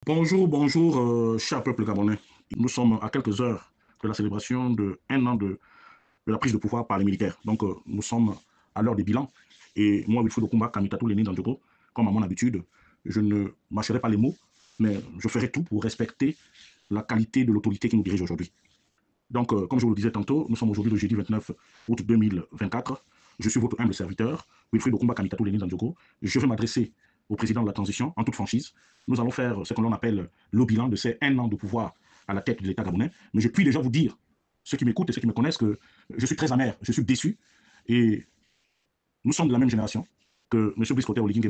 Bonjour, bonjour, cher peuple gabonais. Nous sommes à quelques heures de la célébration de un an de la prise de pouvoir par les militaires. Donc, nous sommes à l'heure des bilans. Et moi, Wilfried Okumba, Kamitatou Lénine Dandjoko, comme à mon habitude, je ne mâcherai pas les mots, mais je ferai tout pour respecter la qualité de l'autorité qui nous dirige aujourd'hui. Donc, comme je vous le disais tantôt, nous sommes aujourd'hui le jeudi 29 août 2024. Je suis votre humble serviteur, Wilfried Okumba Kamitatou Lénine Dandjoko. Je vais m'adresser au président de la transition en toute franchise. Nous allons faire ce que l'on appelle le bilan de ces un an de pouvoir à la tête de l'État gabonais. Mais je puis déjà vous dire, ceux qui m'écoutent et ceux qui me connaissent, que je suis très amer, je suis déçu. Et nous sommes de la même génération que M. Brice Clotaire Oligui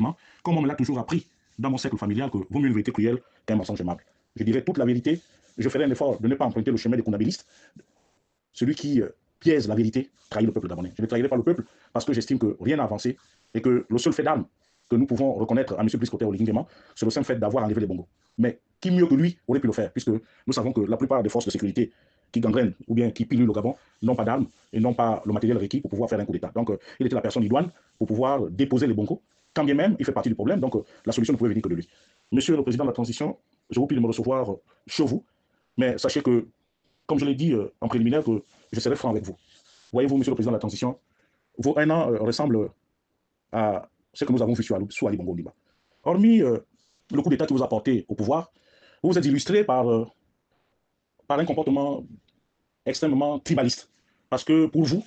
comme on me l'a toujours appris dans mon cercle familial, que vaut mieux une vérité cruelle qu'un mensonge aimable. Je dirai toute la vérité. Je ferai un effort de ne pas emprunter le chemin des condabilistes. Celui qui piège la vérité trahit le peuple gabonais. Je ne trahirai pas le peuple parce que j'estime que rien n'a avancé et que le seul fait d'armes que nous pouvons reconnaître à M. Brice Clotaire Oligui c'est le simple fait d'avoir enlevé les bongos. Mais qui mieux que lui aurait pu le faire, puisque nous savons que la plupart des forces de sécurité qui gangrènent ou bien qui pilulent le Gabon n'ont pas d'armes et n'ont pas le matériel requis pour pouvoir faire un coup d'État. Donc, il était la personne idoine pour pouvoir déposer les bongos, quand bien même il fait partie du problème. Donc, la solution ne pouvait venir que de lui. Monsieur le Président de la Transition, je vous prie de me recevoir chez vous, mais sachez que, comme je l'ai dit en préliminaire, que je serai franc avec vous. Voyez-vous, Monsieur le Président de la Transition, vos un an ressemblent à ce que nous avons vu sous Ali Bongo Ondimba. Hormis le coup d'État qui vous a porté au pouvoir, vous vous êtes illustré par un comportement extrêmement tribaliste. Parce que pour vous,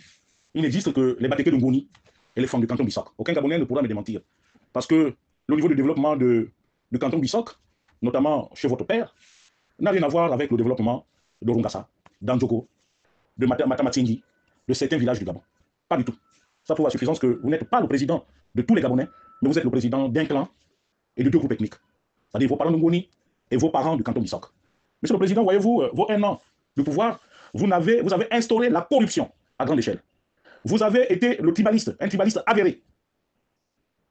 il n'existe que les Batéké de Ngoni et les femmes du canton Bissoc. Aucun Gabonais ne pourra me démentir. Parce que le niveau de développement du canton Bissoc, notamment chez votre père, n'a rien à voir avec le développement de Rungassa, d'Andjoko, de Matamatingi, de certains villages du Gabon. Pas du tout. Ça prouve à suffisance que vous n'êtes pas le président de tous les Gabonais, mais vous êtes le président d'un clan et de deux groupes ethniques. C'est-à-dire vos parents de Ngoni et vos parents du canton Bissoc. Monsieur le Président, voyez-vous, vos un an de pouvoir, vous avez instauré la corruption à grande échelle. Vous avez été le tribaliste, un tribaliste avéré.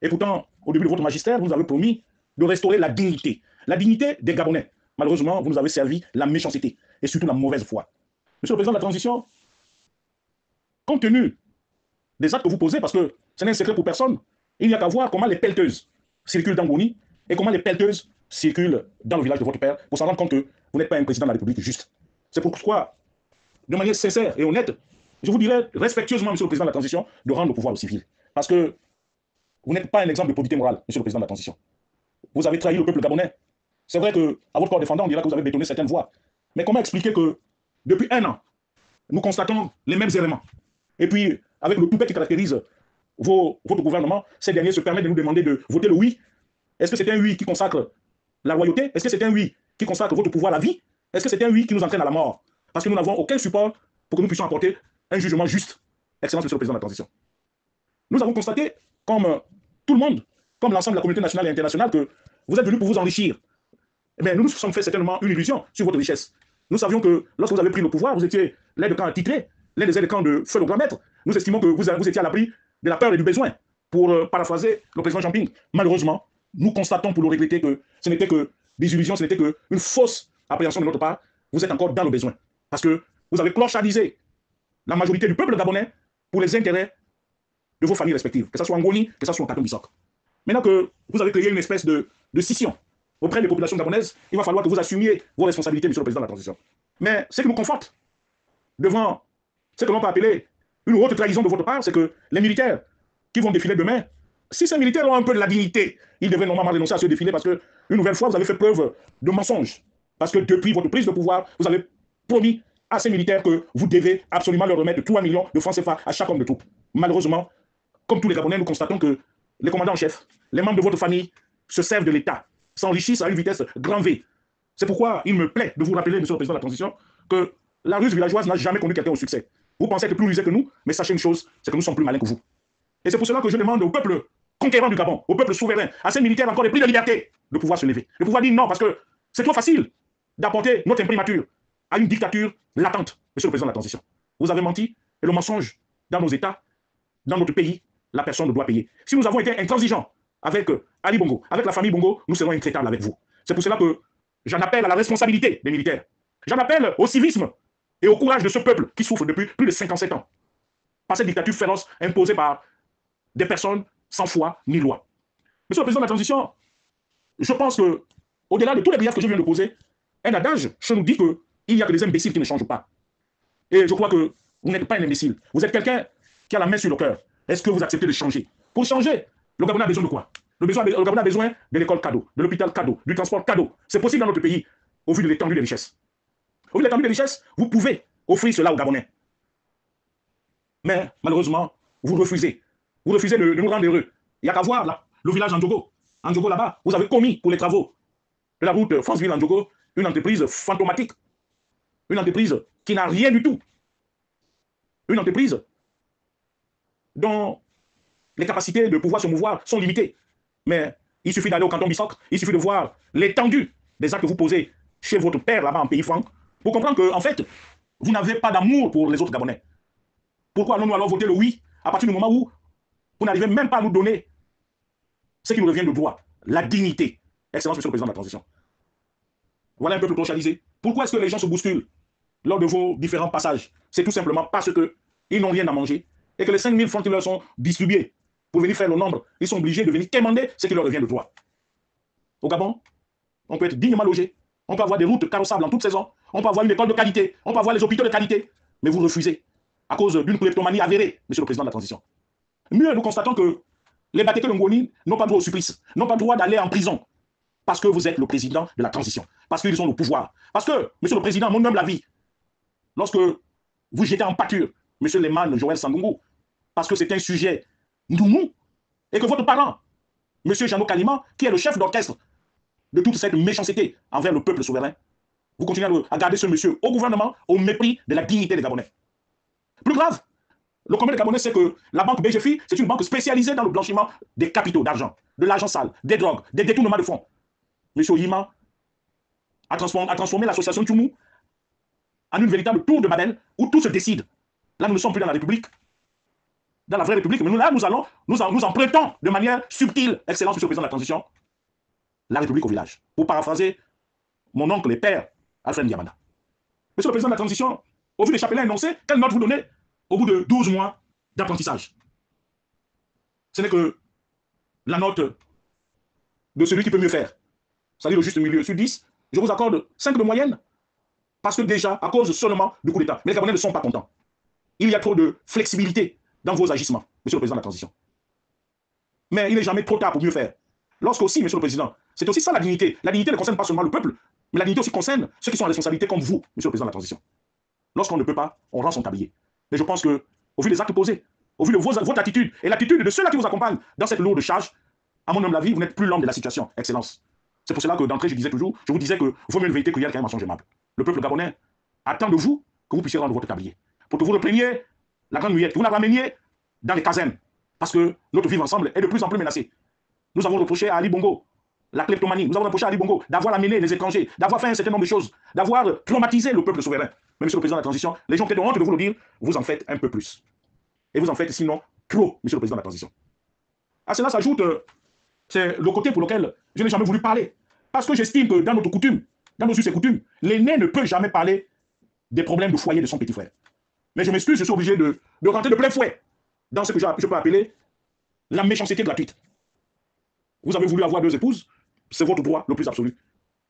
Et pourtant, au début de votre magistère, vous nous avez promis de restaurer la dignité. La dignité des Gabonais. Malheureusement, vous nous avez servi la méchanceté et surtout la mauvaise foi. Monsieur le Président de la Transition, compte tenu des actes que vous posez, parce que ce n'est un secret pour personne, il n'y a qu'à voir comment les pelleteuses circulent dans Goni et comment les pelleteuses circulent dans le village de votre père pour s'en rendre compte que vous n'êtes pas un président de la République juste. C'est pourquoi, de manière sincère et honnête, je vous dirais respectueusement, Monsieur le Président de la Transition, de rendre le pouvoir aux civils. Parce que vous n'êtes pas un exemple de probité morale, Monsieur le Président de la Transition. Vous avez trahi le peuple gabonais. C'est vrai qu'à votre corps défendant, on dira que vous avez bétonné certaines voies. Mais comment expliquer que depuis un an, nous constatons les mêmes éléments? Et puis, avec le toupet qui caractérise votre gouvernement, ces derniers se permettent de nous demander de voter le oui. Est-ce que c'est un oui qui consacre la royauté? Est-ce que c'est un oui qui consacre votre pouvoir à la vie? Est-ce que c'est un oui qui nous entraîne à la mort? Parce que nous n'avons aucun support pour que nous puissions apporter un jugement juste. Excellence, Monsieur le Président de la Transition. Nous avons constaté, comme tout le monde, comme l'ensemble de la communauté nationale et internationale, que vous êtes venus pour vous enrichir. Eh bien, nous nous sommes fait certainement une illusion sur votre richesse. Nous savions que lorsque vous avez pris le pouvoir, vous étiez l'aide de camp attitré, l'un des aides de camp de feu le grand maître. Nous estimons que vous étiez à l'abri de la peur et du besoin, pour paraphraser le président Jean-Ping. Malheureusement, nous constatons pour le regretter que ce n'était que des illusions, ce n'était qu'une fausse appréhension de notre part. Vous êtes encore dans le besoin. Parce que vous avez clochardisé la majorité du peuple gabonais pour les intérêts de vos familles respectives, que ce soit en Ngoni, que ce soit en Katon Bissok. Maintenant que vous avez créé une espèce de scission auprès des populations gabonaises, il va falloir que vous assumiez vos responsabilités, Monsieur le Président de la Transition. Mais ce qui nous conforte devant ce que l'on peut appeler une haute trahison de votre part, c'est que les militaires qui vont défiler demain, si ces militaires ont un peu de la dignité, ils devraient normalement renoncer à ce défilé parce que, une nouvelle fois, vous avez fait preuve de mensonge. Parce que depuis votre prise de pouvoir, vous avez promis à ces militaires que vous devez absolument leur remettre 3 millions de francs CFA à chaque homme de troupe. Malheureusement, comme tous les Gabonais, nous constatons que les commandants en chef, les membres de votre famille se servent de l'État, s'enrichissent à une vitesse grand V. C'est pourquoi il me plaît de vous rappeler, Monsieur le Président de la Transition, que la ruse villageoise n'a jamais conduit quelqu'un au succès. Vous pensez être plus rusé que nous, mais sachez une chose, c'est que nous sommes plus malins que vous. Et c'est pour cela que je demande au peuple conquérant du Gabon, au peuple souverain, à ces militaires encore les prix de liberté, de pouvoir se lever, de pouvoir dire non, parce que c'est trop facile d'apporter notre imprimature à une dictature latente, Monsieur le Président de la Transition. Vous avez menti, et le mensonge dans nos États, dans notre pays, la personne doit payer. Si nous avons été intransigeants avec Ali Bongo, avec la famille Bongo, nous serons intraitables avec vous. C'est pour cela que j'en appelle à la responsabilité des militaires. J'en appelle au civisme et au courage de ce peuple qui souffre depuis plus de 57 ans par cette dictature féroce imposée par des personnes sans foi ni loi. Monsieur le Président de la Transition, je pense que au-delà de tous les griefs que je viens de poser, un adage, je nous dis qu'il n'y a que des imbéciles qui ne changent pas. Et je crois que vous n'êtes pas un imbécile. Vous êtes quelqu'un qui a la main sur le cœur. Est-ce que vous acceptez de changer? Pour changer, le Gabonais a besoin de quoi? Le Gabonais a besoin de l'école cadeau, de l'hôpital cadeau, du transport cadeau. C'est possible dans notre pays, au vu de l'étendue des richesses. Au vu de l'étendue des richesses, vous pouvez offrir cela aux Gabonais. Mais malheureusement, vous refusez. Vous refusez de nous rendre heureux. Il n'y a qu'à voir là, le village Andjogo. Andjogo là-bas, vous avez commis pour les travaux de la route France-Ville-Andjogo une entreprise fantomatique. Une entreprise qui n'a rien du tout. Une entreprise dont les capacités de pouvoir se mouvoir sont limitées. Mais il suffit d'aller au canton Bissok, il suffit de voir l'étendue des actes que vous posez chez votre père là-bas en pays franc pour comprendre que, en fait, vous n'avez pas d'amour pour les autres Gabonais. Pourquoi allons-nous alors voter le oui à partir du moment où vous n'arrivez même pas à nous donner ce qui nous revient de droit, la dignité? Excellence, Monsieur le Président de la Transition. Voilà un peuple clochardisé. Pourquoi est-ce que les gens se bousculent lors de vos différents passages? C'est tout simplement parce qu'ils n'ont rien à manger et que les 5 000 francs qui leur sont distribués pour venir faire le nombre, ils sont obligés de venir quémander ce qui leur revient de droit. Au Gabon, on peut être dignement logé, on peut avoir des routes carrossables en toute saison, on peut avoir une école de qualité, on peut avoir les hôpitaux de qualité, mais vous refusez à cause d'une kleptomanie avérée, Monsieur le Président de la Transition. Mieux, nous constatons que les Bateke de Ngoni n'ont pas droit au supplice, n'ont pas droit d'aller en prison, parce que vous êtes le président de la transition, parce qu'ils ont le pouvoir, parce que, Monsieur le Président, mon homme la vie, lorsque vous jetez en pâture, Monsieur Lehman, Joël Sangungu, parce que c'est un sujet noumou, et que votre parent, Monsieur Jeannot Kalima, qui est le chef d'orchestre de toute cette méchanceté envers le peuple souverain, vous continuez à garder ce monsieur au gouvernement au mépris de la dignité des Gabonais. Plus grave, le commun des Gabonais sait que la banque BGFI, c'est une banque spécialisée dans le blanchiment des capitaux d'argent, de l'argent sale, des drogues, des détournements de fonds. Monsieur Yima a transformé l'association Tchoumou en une véritable tour de Babel où tout se décide. Là, nous ne sommes plus dans la République, dans la vraie République, mais là, nous empruntons de manière subtile, Excellence, Monsieur le Président de la Transition, la République au village. Pour paraphraser mon oncle et père, Alfred Ndiabanda. Monsieur le Président de la Transition, au vu des chapelains énoncés, quelle note vous donnez au bout de 12 mois d'apprentissage? Ce n'est que la note de celui qui peut mieux faire. C'est-à-dire le juste milieu. Sur 10, je vous accorde 5 de moyenne, parce que déjà, à cause seulement du coup d'État. Mais les Gabonais ne sont pas contents. Il y a trop de flexibilité dans vos agissements, Monsieur le Président de la Transition. Mais il n'est jamais trop tard pour mieux faire. Lorsque aussi, Monsieur le Président, c'est aussi ça la dignité. La dignité ne concerne pas seulement le peuple, mais la dignité aussi concerne ceux qui sont en responsabilité comme vous, Monsieur le Président de la Transition. Lorsqu'on ne peut pas, on rend son tablier. Mais je pense que, au vu des actes posés, au vu de votre attitude et l'attitude de ceux-là qui vous accompagnent dans cette lourde charge, à mon homme la vie, vous n'êtes plus l'homme de la situation, Excellence. C'est pour cela que d'entrée, je vous disais que vaut mieux une vérité qu'il y a qu'un mensonge aimable. Le peuple gabonais attend de vous que vous puissiez rendre votre tablier. Pour que vous repreniez la grande muette, que vous la rameniez dans les casernes. Parce que notre vivre ensemble est de plus en plus menacée. Nous avons reproché à Ali Bongo la kleptomanie. Nous avons reproché à Ali Bongo d'avoir amené les étrangers, d'avoir fait un certain nombre de choses, d'avoir traumatisé le peuple souverain. Mais Monsieur le Président de la Transition, les gens qui ont honte de vous le dire, vous en faites un peu plus. Et vous en faites sinon trop, Monsieur le Président de la Transition. À cela s'ajoute, c'est le côté pour lequel je n'ai jamais voulu parler. Parce que j'estime que dans notre coutume, dans nos us et coutumes, l'aîné ne peut jamais parler des problèmes de foyer de son petit frère. Mais je m'excuse, je suis obligé de rentrer de plein fouet dans ce que je peux appeler la méchanceté gratuite. Vous avez voulu avoir 2 épouses, c'est votre droit le plus absolu.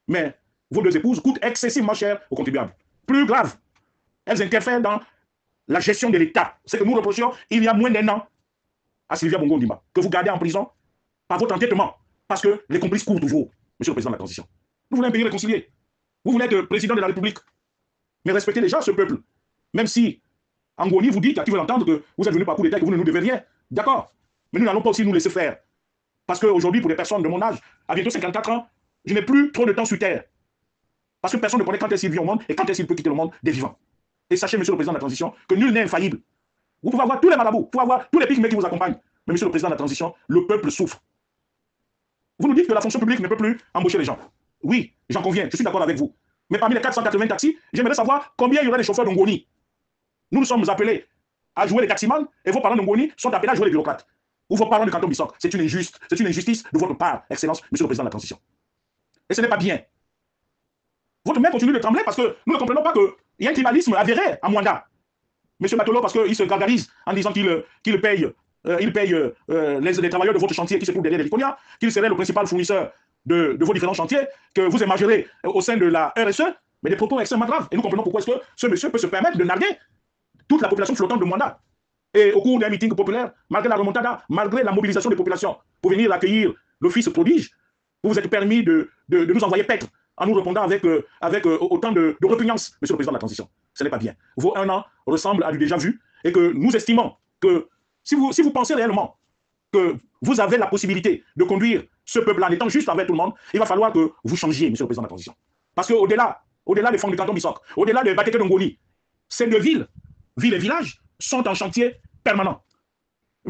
Mais vos 2 épouses coûtent excessivement cher aux contribuables. Plus grave, elles interfèrent dans la gestion de l'État. C'est que nous reprochions il y a moins d'1 an à Sylvia Bongo Ndimba, que vous gardez en prison par votre entêtement, parce que les complices courent toujours, Monsieur le Président de la Transition. Vous voulez un pays réconcilié. Vous voulez être président de la République. Mais respectez déjà ce peuple. Même si Ngoni vous dit, à qui veut l'entendre, que vous êtes venu par coup d'État et que vous ne nous devez rien. D'accord. Mais nous n'allons pas aussi nous laisser faire. Parce qu'aujourd'hui, pour les personnes de mon âge, à bientôt 54 ans, je n'ai plus trop de temps sur Terre. Parce que personne ne connaît quand est-ce qu'il vit au monde et quand est-ce qu'il peut quitter le monde des vivants. Et sachez, Monsieur le Président de la Transition, que nul n'est infaillible. Vous pouvez avoir tous les marabouts, vous pouvez avoir tous les pygmées qui vous accompagnent. Mais Monsieur le Président de la Transition, le peuple souffre. Vous nous dites que la fonction publique ne peut plus embaucher les gens. Oui, j'en conviens, je suis d'accord avec vous. Mais parmi les 480 taxis, j'aimerais savoir combien il y aurait de chauffeurs d'Ongoni. Nous sommes appelés à jouer les taximans et vos parents d'Ongoni sont appelés à jouer les bureaucrates. Ou vos parents de canton Bissok. C'est une injustice de votre part, Excellence, Monsieur le Président de la Transition. Et ce n'est pas bien. Votre main continue de trembler parce que nous ne comprenons pas qu'il y a un tribalisme avéré à Mwanda. Monsieur Batolo, parce qu'il se gargarise en disant qu'il paye les travailleurs de votre chantier qui se trouvent derrière les Liconia, qu'il serait le principal fournisseur de vos différents chantiers que vous émargerez au sein de la RSE, mais des propos extrêmement graves. Et nous comprenons pourquoi est-ce que ce monsieur peut se permettre de narguer toute la population flottante de Mwanda. Et au cours d'un meeting populaire, malgré la remontada, malgré la mobilisation des populations pour venir accueillir le fils prodige, vous vous êtes permis de nous envoyer paître en nous répondant avec autant de répugnance, monsieur le président de la transition. Ce n'est pas bien. Vos 1 an ressemblent à du déjà vu et que nous estimons que si vous pensez réellement que vous avez la possibilité de conduire ce peuple en étant juste avec tout le monde, il va falloir que vous changiez, monsieur le président de la transition. Parce qu'au-delà des fonds du canton Bissok, au-delà de Bateke d'Ongoni, ces deux villes et villages, sont en chantier permanent.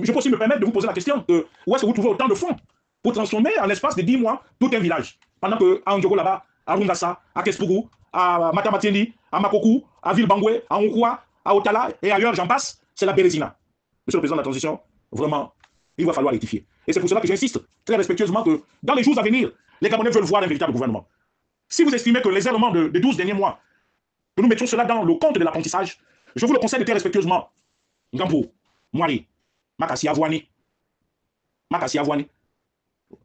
Je peux aussi me permettre de vous poser la question de où est-ce que vous trouvez autant de fonds pour transformer en l'espace de 10 mois tout un village. Pendant qu'à Ndjoko là-bas, à Rungassa, à Kespuru, à Matamatiendi, à Makoku, à Villebangwe, à Onkwa, à Otala et ailleurs, j'en passe, c'est la Bérésina. Monsieur le président de la transition, vraiment, il va falloir rectifier. Et c'est pour cela que j'insiste très respectueusement que dans les jours à venir, les Gabonais veulent voir un véritable gouvernement. Si vous estimez que les errements de 12 derniers mois, que nous mettions cela dans le compte de l'apprentissage, je vous le conseille très respectueusement. Ngampo, Moari, Makasi Avouani. Makasi Avouani. De toute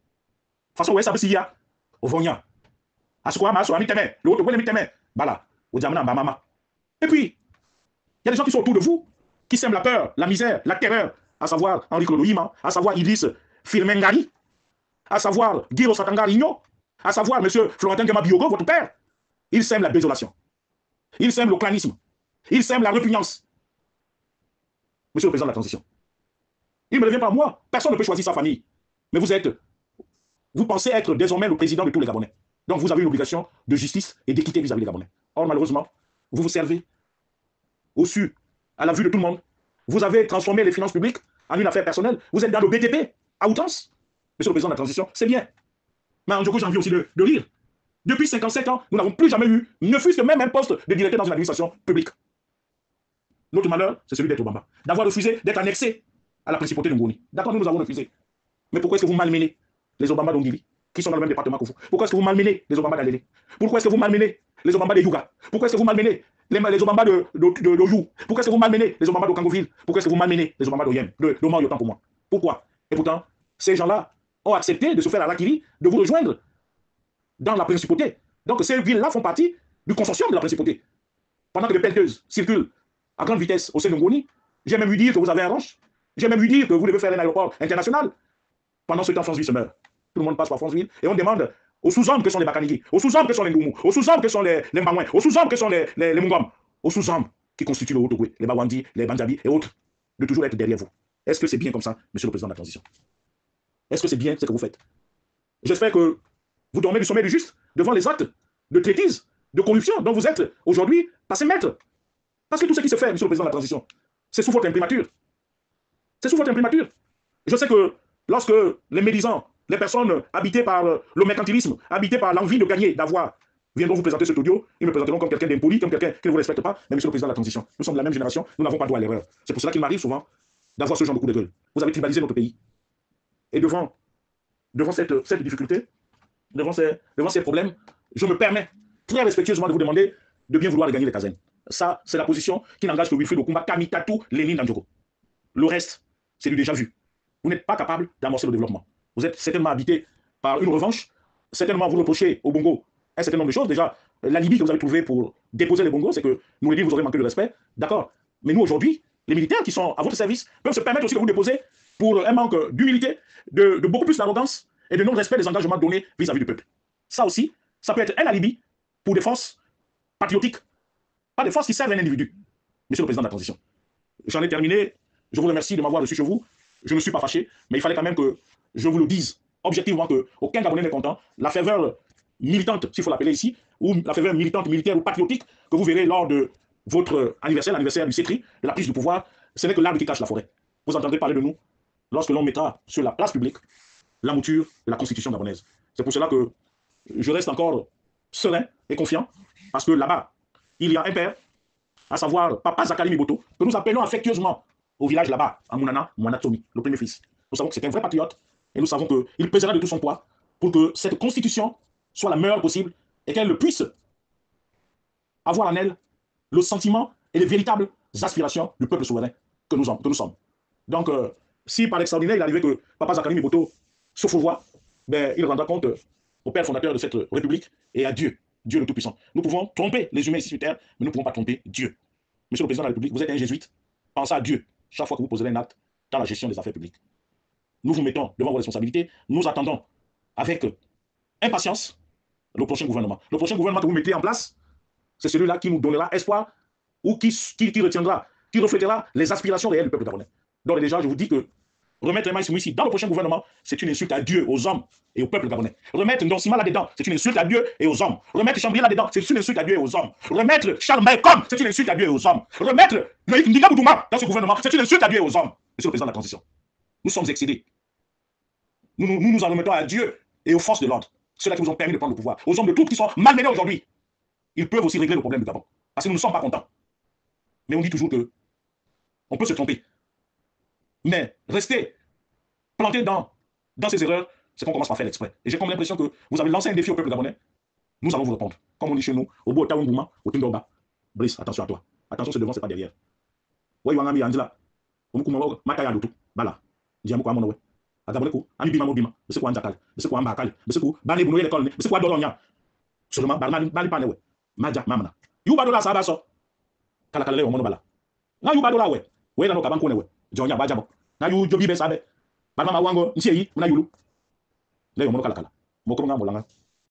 façon, ouais, ça peut s'y y a. Ovonia. Asukwa, Maso, Miteme. L'autre, vous Miteme. Bala. Odiamana, Bamama. Et puis, il y a des gens qui sont autour de vous, qui sèment la peur, la misère, la terreur, à savoir Henri Claude Hima, à savoir Idriss Firmengari, à savoir Guiro Satangarigno, à savoir M. Florentin Gama-Biogo, votre père. Ils sèment la désolation. Ils sèment le clanisme. Ils sèment la répugnance. Monsieur le président de la transition. Il ne me revient pas à moi. Personne ne peut choisir sa famille. Mais vous pensez être désormais le président de tous les Gabonais. Donc vous avez une obligation de justice et d'équité vis-à-vis des Gabonais. Or, malheureusement, vous vous servez au-dessus, à la vue de tout le monde. Vous avez transformé les finances publiques en une affaire personnelle. Vous êtes dans le BTP, à outrance. Monsieur le président de la transition, c'est bien. Mais en Djoko, j'ai envie aussi de rire. Depuis 57 ans, nous n'avons plus jamais eu, ne fût-ce que même un poste de directeur dans une administration publique. Notre malheur, c'est celui d'être Obamba. D'avoir refusé d'être annexé à la principauté de Ngoni. D'accord, nous avons refusé. Mais pourquoi est-ce que vous malmenez les Obama d'Ongili, qui sont dans le même département que vous? Pourquoi est-ce que vous malmenez les Obama d'Alélé? Pourquoi est-ce que vous malmenez les Obama de Yuga? Pourquoi est-ce que vous malmenez les Obama de You? Pourquoi est-ce que vous malmenez les Obama de Kangoville? Pourquoi est-ce que vous malmenez les Obama d'Oyem, d'Omar Yotan pour moi? Pourquoi? Et pourtant, ces gens-là ont accepté de se faire à l'Akiri, de vous rejoindre dans la principauté. Donc ces villes-là font partie du consortium de la principauté. Pendant que les pelleteuses circulent à grande vitesse au sein de Ngoni, j'ai même eu dire que vous avez un ranch. J'ai même eu dire que vous devez faire un aéroport international. Pendant ce temps, Franceville se meurt. Tout le monde passe par Franceville et on demande aux sous-hommes que sont les Bakanigi, aux sous-hommes que sont les Ngoumou, aux sous-hommes que sont les Mbamouin, aux sous-hommes que sont les Mungom, aux sous-hommes qui constituent le Haut-Ogoué, les Bawandi, les Bandjabi et autres, de toujours être derrière vous. Est-ce que c'est bien comme ça, monsieur le président de la transition? Est-ce que c'est bien ce que vous faites? J'espère que vous dormez du sommeil du juste devant les actes de traîtrise, de corruption dont vous êtes aujourd'hui passé maître. Parce que tout ce qui se fait, monsieur le président de la transition, c'est sous votre imprimature. C'est sous votre imprimature. Je sais que lorsque les médisants, les personnes habitées par le mercantilisme, habitées par l'envie de gagner, d'avoir, viendront vous présenter cet audio, ils me présenteront comme quelqu'un d'impoli, comme quelqu'un qui ne vous respecte pas. Mais monsieur le président de la transition, nous sommes de la même génération, nous n'avons pas droit à l'erreur. C'est pour cela qu'il m'arrive souvent d'avoir ce genre de coup de gueule. Vous avez tribalisé notre pays. Et devant cette difficulté, devant ces problèmes, je me permets très respectueusement de vous demander de bien vouloir gagner les Kazen. Ça, c'est la position qui n'engage que Wilfried Okoumba, Kamitatu, Lénine Ndjoko. Le reste, c'est du déjà vu. Vous n'êtes pas capable d'amorcer le développement. Vous êtes certainement habité par une revanche. Certainement, vous reprochez au Bongo un certain nombre de choses. Déjà, l'alibi que vous avez trouvé pour déposer les Bongos, c'est que nous les dit vous aurez manqué de respect. D'accord. Mais nous, aujourd'hui, les militaires qui sont à votre service peuvent se permettre aussi de vous déposer pour un manque d'humilité, de beaucoup plus d'arrogance et de non-respect des engagements donnés vis-à-vis du peuple. Ça aussi, ça peut être un alibi pour des forces patriotiques, pas des forces qui servent un individu. Monsieur le président de la transition. J'en ai terminé. Je vous remercie de m'avoir reçu chez vous. Je ne suis pas fâché, mais il fallait quand même que je vous le dise objectivement qu'aucun Gabonais n'est content. La ferveur militante, s'il faut l'appeler ici, ou la ferveur militante, militaire ou patriotique que vous verrez lors de votre anniversaire, l'anniversaire du CETRI, de la prise du pouvoir, ce n'est que l'arbre qui cache la forêt. Vous entendrez parler de nous lorsque l'on mettra sur la place publique la mouture de la constitution gabonaise. C'est pour cela que je reste encore serein et confiant, parce que là-bas, il y a un père, à savoir Papa Zakari Miboto, que nous appelons affectueusement au village là-bas, à Mounana, Mounatomi, le premier fils. Nous savons que c'est un vrai patriote, et nous savons qu'il pèsera de tout son poids pour que cette constitution soit la meilleure possible, et qu'elle puisse avoir en elle le sentiment et les véritables aspirations du peuple souverain que nous sommes. Donc, si par l'extraordinaire, il arrivait que Papa Zakari Miboto se fourvoie, ben, il rendra compte au père fondateur de cette république et à Dieu, Dieu le Tout-Puissant. Nous pouvons tromper les humains ici sur terre, mais nous ne pouvons pas tromper Dieu. Monsieur le Président de la République, vous êtes un jésuite, pensez à Dieu chaque fois que vous poserez un acte dans la gestion des affaires publiques. Nous vous mettons devant vos responsabilités, nous attendons avec impatience le prochain gouvernement. Le prochain gouvernement que vous mettez en place, c'est celui-là qui nous donnera espoir ou qui retiendra, qui reflètera les aspirations réelles du peuple gabonais. Donc déjà, je vous dis que remettre Maïs Mouissi dans le prochain gouvernement, c'est une insulte à Dieu, aux hommes et au peuple gabonais. Remettre Ndonsima là-dedans, c'est une insulte à Dieu et aux hommes. Remettre Chambrier là-dedans, c'est une insulte à Dieu et aux hommes. Remettre Charles Maïkom, c'est une insulte à Dieu et aux hommes. Remettre Loïc Ndinga Boudouma dans ce gouvernement, c'est une insulte à Dieu et aux hommes. Monsieur le Président de la Transition, nous sommes excédés. Nous en remettons à Dieu et aux forces de l'ordre, ceux-là qui vous ont permis de prendre le pouvoir, aux hommes de troupes qui sont malmenés aujourd'hui. Ils peuvent aussi régler le problème du Gabon, parce que nous ne sommes pas contents. Mais on dit toujours que on peut se tromper. Mais rester planté dans ces erreurs, c'est qu'on commence par faire l'exprès. Et j'ai comme l'impression que vous avez lancé un défi au peuple gabonais. Nous allons vous répondre. Comme on dit chez nous, au bout de Taoumouma, au Tundoba. Brice, attention à toi. Attention, c'est devant, c'est pas derrière. Oui, Wangami Angela. Omukumo Makaya Lutu. Bala. Diamuko Amonowe. Agaboneko. Ami Bima Mobima. Monsieur quoi Anjakal. Monsieur quoi Ambakal. Monsieur quoi Bani Bounoye l'école. Monsieur quoi Dolonia. Seulement, Bali Panewe. Madja Mamana. Yuba Dola Sabaso. Kalakale au Monobala. Na Yuba Dola we. We na no Kabanko newe. Jonya Bajabo. Na yu Jobi Besabe. Banama Wango. Nsi yi. Una yulu. Leo Mono Kalakala. Mokonga Molanga.